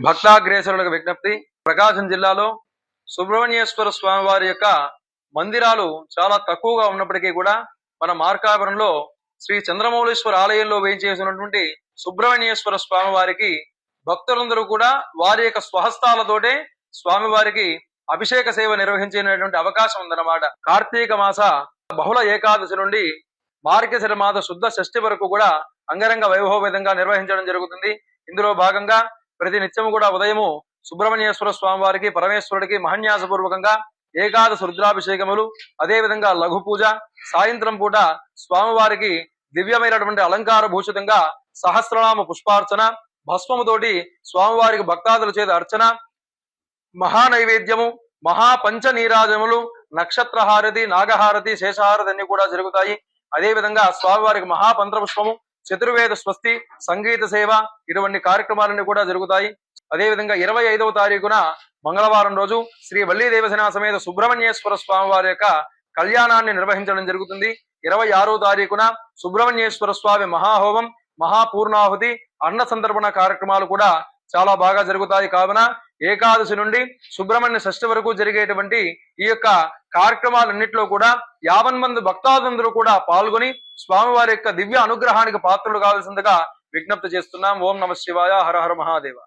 భక్తాగ్రేసరులకు విజ్ఞప్తి. ప్రకాశం జిల్లాలో సుబ్రహ్మణ్యేశ్వర స్వామి వారి యొక్క మందిరాలు చాలా తక్కువగా ఉన్నప్పటికీ కూడా మన మార్కాపురంలో శ్రీ చంద్రమౌళీశ్వర ఆలయంలో వేయించేసినటువంటి సుబ్రహ్మణ్యేశ్వర స్వామి వారికి భక్తులందరూ కూడా వారి యొక్క స్వహస్తాలతోటే స్వామి వారికి అభిషేక సేవ నిర్వహించేటువంటి అవకాశం ఉందన్నమాట. కార్తీక మాస బహుళ ఏకాదశి నుండి మార్గశిర మాస శుద్ధ షష్ఠి వరకు కూడా అంగరంగ వైభవవిధంగా నిర్వహించడం జరుగుతుంది. ఇందులో భాగంగా ప్రతి నిత్యము కూడా ఉదయము సుబ్రహ్మణ్యేశ్వర స్వామి వారికి పరమేశ్వరుడికి మహాన్యాసపూర్వకంగా ఏకాదశి రుద్రాభిషేకములు, అదే విధంగా లఘు పూజ, సాయంత్రం పూట స్వామివారికి దివ్యమైనటువంటి అలంకార భూషితంగా సహస్రనామ పుష్పార్చన, భస్మముతోటి స్వామివారికి భక్తాదుల చేత అర్చన, మహానైవేద్యము, మహాపంచ నీరాజములు, నక్షత్రహారతి, నాగహారతి, శేషహారతి అన్ని కూడా జరుగుతాయి. అదే విధంగా స్వామివారికి మహాపంత్రపుష్పము, చతుర్వేద స్వస్తి, సంగీత సేవ ఇటువంటి కార్యక్రమాలన్నీ కూడా జరుగుతాయి. అదే విధంగా 25వ తారీఖున మంగళవారం రోజు శ్రీ వల్లీ దేవసేన సమేత సుబ్రహ్మణ్యేశ్వర స్వామి వారి యొక్క కళ్యాణాన్ని నిర్వహించడం జరుగుతుంది. 26వ తారీఖున సుబ్రహ్మణ్యేశ్వర స్వామి మహాహోమం, మహాపూర్ణాహుతి, అన్న సందర్పణ కార్యక్రమాలు కూడా చాలా బాగా జరుగుతాయి. కావున ఏకాదశి నుండి సుబ్రహ్మణ్య షష్ఠి వరకు జరిగేటువంటి ఈ యొక్క కార్యక్రమాలన్నింటిలో కూడా 50 మంది భక్తాదులందరూ కూడా పాల్గొని స్వామివారి యొక్క దివ్య అనుగ్రహానికి పాత్రలు కావాల్సిందిగా విజ్ఞప్తి చేస్తున్నాం. ఓం నమ శివాయ. హర హర మహాదేవ.